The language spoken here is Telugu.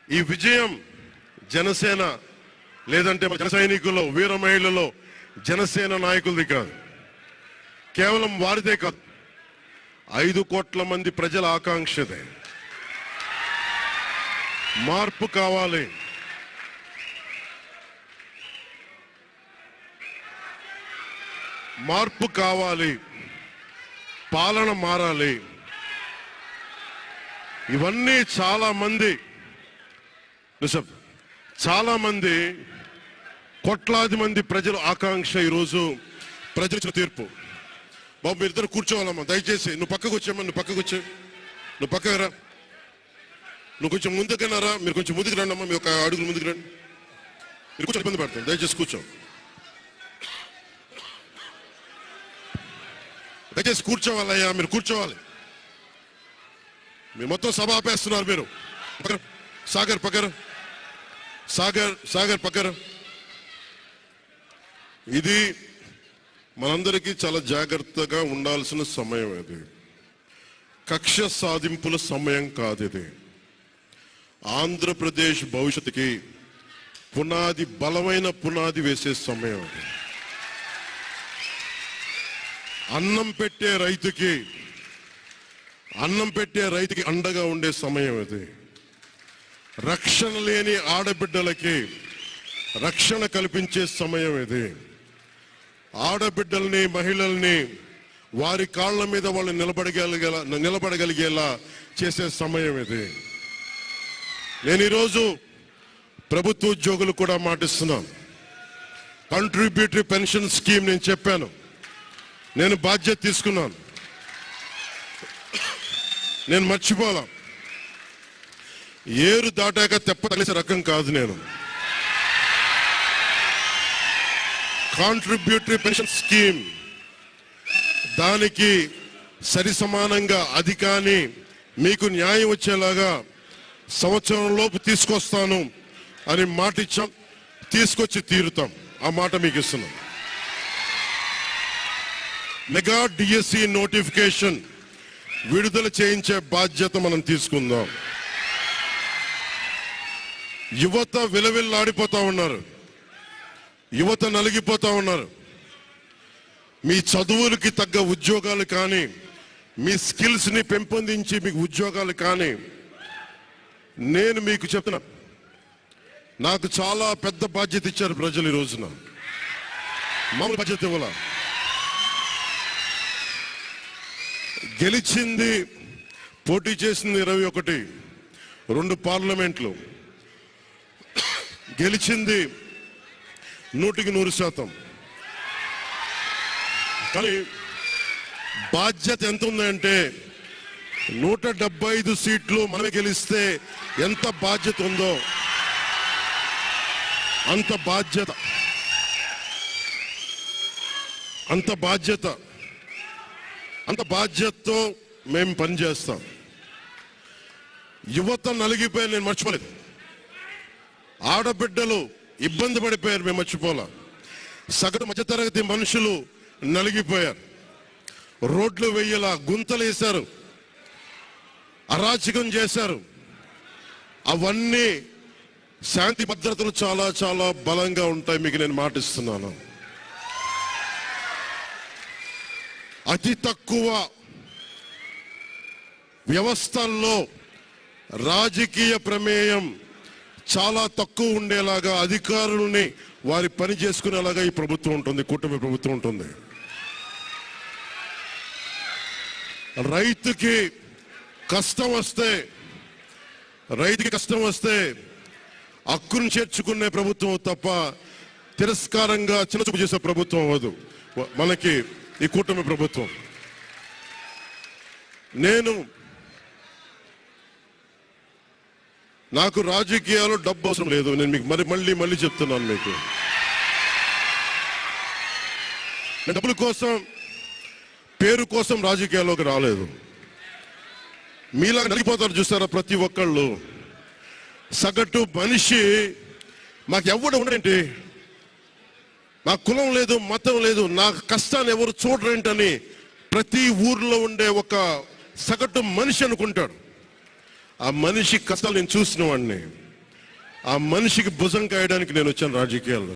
ఈ విజయం జనసేన లేదంటే జన సైనికులు వీర మహిళల్లో జనసేన నాయకులది కాదు, కేవలం వారిదే కాదు, 5 కోట్ల మంది ప్రజల ఆకాంక్షదే. మార్పు కావాలి, మార్పు కావాలి, పాలన మారాలి. ఇవన్నీ చాలా మంది కోట్లాది మంది ప్రజల ఆకాంక్ష. ఈరోజు ప్రజల తీర్పు. బాబు మీరిద్దరు కూర్చోవాలమ్మా, దయచేసి. నువ్వు పక్కకు వచ్చామ్మా, నువ్వు పక్కకు వచ్చే, నువ్వు పక్కకు రా, నువ్వు కొంచెం ముందుకన్నారా, మీరు కొంచెం ముందుకు రండి అమ్మా, మీ ఒక అడుగులు ముందుకు రండి. మీరు కూర్చొని ఇబ్బంది పడతాను, దయచేసి కూర్చో, దయచేసి కూర్చోవాలయ్యా, మీరు కూర్చోవాలి. మీరు మొత్తం సభ ఆపేస్తున్నారు. మీరు సాగర్ పక్కన, సాగర్ పక్కన. ఇది మనందరికీ చాలా జాగ్రత్తగా ఉండాల్సిన సమయం. ఇది కక్ష సాధింపుల సమయం కాదు. ఇది ఆంధ్రప్రదేశ్ భవిష్యత్తుకి పునాది, బలమైన పునాది వేసే సమయం. అది అన్నం పెట్టే రైతుకి అండగా ఉండే సమయం. ఇది రక్షణ లేని ఆడబిడ్డలకి రక్షణ కల్పించే సమయం. ఇది ఆడబిడ్డల్ని, మహిళల్ని వారి కాళ్ళ మీద వాళ్ళు నిలబడగలిగేలా చేసే సమయం. ఇది నేను ఈరోజు ప్రభుత్వ ఉద్యోగులు కూడా మాటిస్తున్నాను. కంట్రిబ్యూటరీ పెన్షన్ స్కీమ్ నేను చెప్పాను, నేను బాధ్యత తీసుకున్నాను, నేను మర్చిపోలా. ఏరు దాటాక తెప్ప తెలిసే రకం కాదు నేను. కాంట్రిబ్యూటరీ పెన్షన్ స్కీమ్ దానికి సరి సమానంగా అది కానీ మీకు న్యాయం వచ్చేలాగా సంవత్సరం లోపు తీసుకొస్తాను అని మాట ఇచ్చాం, తీసుకొచ్చి తీరుతాం. ఆ మాట మీకు ఇస్తున్నాం. మెగా డిఎస్సి నోటిఫికేషన్ విడుదల చేయించే బాధ్యత మనం తీసుకుందాం. యువత విలవిల్లాడిపోతా ఉన్నారు, యువత నలిగిపోతా ఉన్నారు. మీ చదువులకి తగ్గ ఉద్యోగాలు కానీ, మీ స్కిల్స్ ని పెంపొందించి మీకు ఉద్యోగాలు కానీ, నేను మీకు చెప్తున్నా, నాకు చాలా పెద్ద బాధ్యత ఇచ్చారు ప్రజలు. ఈ రోజున మామూలు బాధ్యత ఇవ్వాల. గెలిచింది, పోటీ చేసింది 21, 2 పార్లమెంట్లు గెలిచింది 100%. కానీ బాధ్యత ఎంత ఉందంటే 175 సీట్లు మనమే గెలిస్తే ఎంత బాధ్యత ఉందో అంత బాధ్యతతో మేము పనిచేస్తాం. యువత నలిగిపోయి నేను మర్చిపోలేదు, ఆడబిడ్డలు ఇబ్బంది పడిపోయారు, మేము మర్చిపోలా. సగటు మధ్యతరగతి మనుషులు నలిగిపోయారు, రోడ్లు వెయ్యలా, గుంతలు వేశారు, అరాచకం చేశారు. అవన్నీ శాంతి భద్రతలు చాలా చాలా బలంగా ఉంటాయి, మీకు నేను మాటిస్తున్నాను. అతి తక్కువ వ్యవస్థల్లో రాజకీయ ప్రమేయం చాలా తక్కువ ఉండేలాగా, అధికారులని వారి పని చేసుకునేలాగా ఈ ప్రభుత్వం ఉంటుంది, కూటమి ప్రభుత్వం ఉంటుంది. రైతుకి కష్టం వస్తే హక్కును చేర్చుకునే ప్రభుత్వం తప్ప తిరస్కారంగా చిన్నచూపు చేసే ప్రభుత్వం అవ్వదు మనకి ఈ కూటమి ప్రభుత్వం. నాకు రాజకీయాలు డబ్బు అవసరం లేదు. నేను మీకు మళ్ళీ చెప్తున్నాను, మీకు నేను డబ్బుల కోసం, పేరు కోసం రాజకీయాల్లోకి రాలేదు. మీలాగా నలిగిపోతారు చూస్తారా ప్రతి ఒక్కళ్ళు. సగటు మనిషి మాకు ఎవడు ఉండేంటి, నాకు కులం లేదు, మతం లేదు, నా కష్టాన్ని ఎవరు చూడరేంటని ప్రతి ఊర్లో ఉండే ఒక సగటు మనిషి అనుకుంటాడు. ఆ మనిషి కష్టాలు నేను చూసిన వాడిని. ఆ మనిషికి భుజం కాయడానికి నేను వచ్చాను రాజకీయాల్లో.